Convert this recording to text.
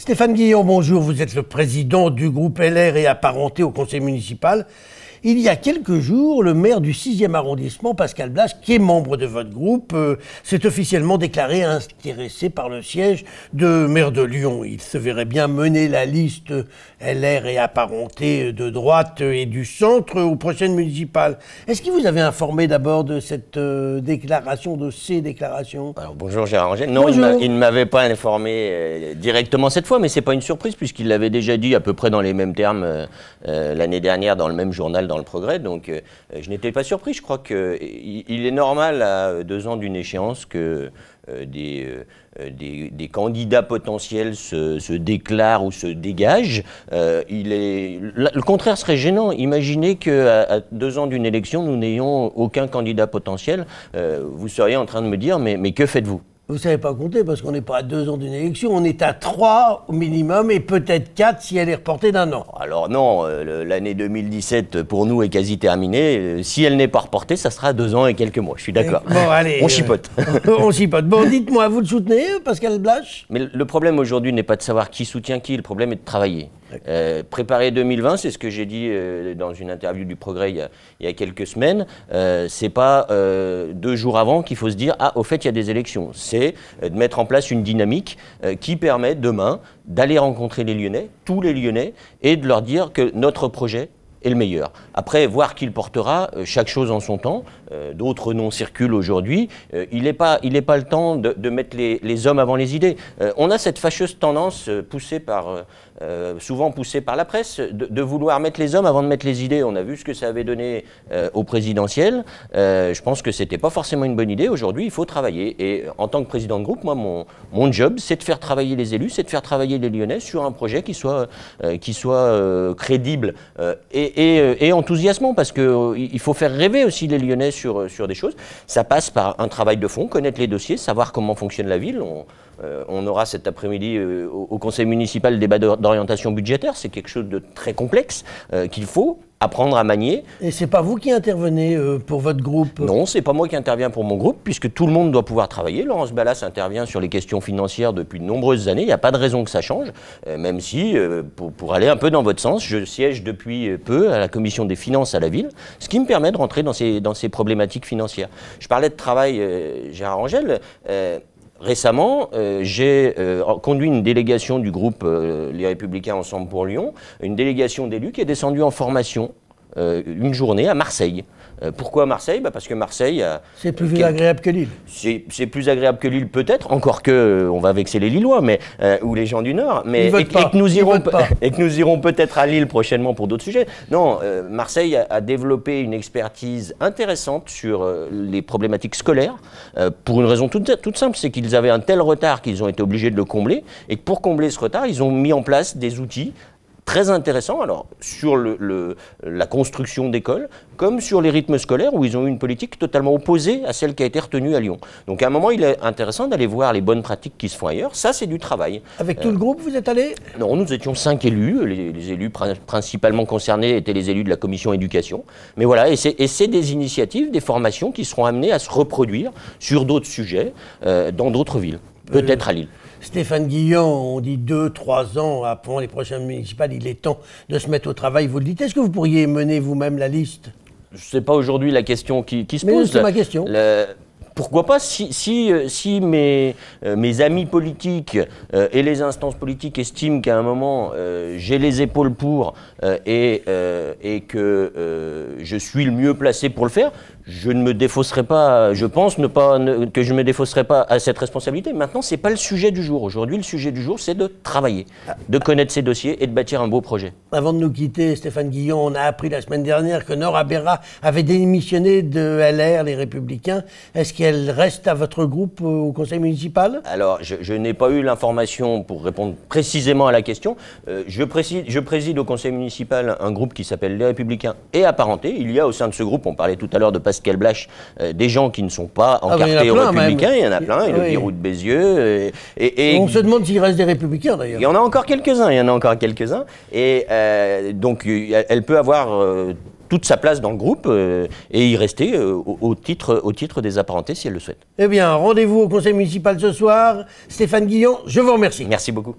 Stéphane Guillon, bonjour. Vous êtes le président du groupe LR et apparenté au conseil municipal. Il y a quelques jours, le maire du 6e arrondissement, Pascal Blache, qui est membre de votre groupe, s'est officiellement déclaré intéressé par le siège de maire de Lyon. Il se verrait bien mener la liste LR et apparenté de droite et du centre aux prochaines municipales. Est-ce que vous avez informé d'abord de cette déclaration, de ces déclarations? Alors, bonjour Gérard Angel. Non, il ne m'avait pas informé directement cette fois, mais ce n'est pas une surprise puisqu'il l'avait déjà dit à peu près dans les mêmes termes l'année dernière dans le même journal, dans Le Progrès. Donc je n'étais pas surpris. Je crois qu'il est normal à 2 ans d'une échéance que des candidats potentiels se déclarent ou se dégagent. Le contraire serait gênant. Imaginez qu'à 2 ans d'une élection, nous n'ayons aucun candidat potentiel. Vous seriez en train de me dire, mais que faites-vous ? Vous ne savez pas compter parce qu'on n'est pas à 2 ans d'une élection, on est à 3 au minimum et peut-être 4 si elle est reportée d'1 an. Alors non, l'année 2017 pour nous est quasi terminée. Si elle n'est pas reportée, ça sera 2 ans et quelques mois, je suis d'accord. Bon, allez. On chipote. On chipote. Bon, dites-moi, vous le soutenez, Pascal Blache? Mais le problème aujourd'hui n'est pas de savoir qui soutient qui, le problème est de travailler. Préparer 2020, c'est ce que j'ai dit dans une interview du Progrès il y a quelques semaines. C'est pas 2 jours avant qu'il faut se dire « Ah, au fait, il y a des élections ». C'est de mettre en place une dynamique qui permet demain d'aller rencontrer les Lyonnais, tous les Lyonnais, et de leur dire que notre projet est le meilleur. Après, voir qui le portera, chaque chose en son temps. D'autres noms circulent aujourd'hui. Il n'est pas le temps de mettre les hommes avant les idées. On a cette fâcheuse tendance souvent poussée par la presse de vouloir mettre les hommes avant de mettre les idées. On a vu ce que ça avait donné au présidentiel. Je pense que ce n'était pas forcément une bonne idée. Aujourd'hui, il faut travailler. Et en tant que président de groupe, moi, mon job, c'est de faire travailler les élus, c'est de faire travailler les Lyonnais sur un projet qui soit crédible et enthousiasmant, parce qu'il faut faire rêver aussi les Lyonnais sur des choses. Ça passe par un travail de fond, connaître les dossiers, savoir comment fonctionne la ville. On aura cet après-midi au conseil municipal le débat d'orientation budgétaire. C'est quelque chose de très complexe qu'il faut apprendre à manier. Et c'est pas vous qui intervenez pour votre groupe? Non, c'est pas moi qui interviens pour mon groupe, puisque tout le monde doit pouvoir travailler. Laurence Ballas intervient sur les questions financières depuis de nombreuses années. Il n'y a pas de raison que ça change, même si, pour aller un peu dans votre sens, je siège depuis peu à la commission des finances à la ville, ce qui me permet de rentrer dans ces problématiques financières. Je parlais de travail, Gérard Angel. Récemment, j'ai conduit une délégation du groupe Les Républicains Ensemble pour Lyon, une délégation d'élus qui est descendue en formation une journée à Marseille. Pourquoi Marseille? Parce que Marseille... C'est plus agréable que Lille. C'est plus agréable que Lille peut-être, encore que on va vexer les Lillois, ou les gens du Nord, mais et que nous irons peut-être à Lille prochainement pour d'autres sujets. Non, Marseille a développé une expertise intéressante sur les problématiques scolaires, pour une raison toute simple, c'est qu'ils avaient un tel retard qu'ils ont été obligés de le combler, et que pour combler ce retard, ils ont mis en place des outils très intéressant, alors sur la construction d'écoles, comme sur les rythmes scolaires, où ils ont eu une politique totalement opposée à celle qui a été retenue à Lyon. Donc à un moment, il est intéressant d'aller voir les bonnes pratiques qui se font ailleurs. Ça, c'est du travail. Avec tout le groupe, vous êtes allé? Non, nous étions 5 élus. Les élus principalement concernés étaient les élus de la commission éducation. Mais voilà, et c'est des initiatives, des formations qui seront amenées à se reproduire sur d'autres sujets, dans d'autres villes, peut-être à Lille. Stéphane Guillon, on dit 2-3 ans avant les prochaines municipales, il est temps de se mettre au travail, vous le dites. Est-ce que vous pourriez mener vous-même la liste? Ce n'est pas aujourd'hui la question qui se Mais pose. c'est ma question. Pourquoi pas, si mes amis politiques et les instances politiques estiment qu'à un moment j'ai les épaules pour et que je suis le mieux placé pour le faire, je ne me défausserai pas, je pense que je ne me défausserai pas à cette responsabilité. Maintenant, ce n'est pas le sujet du jour. Aujourd'hui, le sujet du jour, c'est de travailler, de connaître ses dossiers et de bâtir un beau projet. Avant de nous quitter, Stéphane Guillon, on a appris la semaine dernière que Nora Berra avait démissionné de LR, les Républicains. Est-ce qu'elle reste à votre groupe au conseil municipal? Alors, je n'ai pas eu l'information pour répondre précisément à la question. Je préside au conseil municipal un groupe qui s'appelle Les Républicains et apparentés. Il y a au sein de ce groupe, on parlait tout à l'heure de Pascal Blache, des gens qui ne sont pas encartés aux Républicains. Il y en a plein, et le Birou de Bézieux. On se demande s'il reste des Républicains d'ailleurs. Il y en a encore quelques-uns, Et donc, elle peut avoir toute sa place dans le groupe et y rester au titre des apparentés si elle le souhaite. Eh bien, rendez-vous au conseil municipal ce soir. Stéphane Guillon, je vous remercie. Merci beaucoup.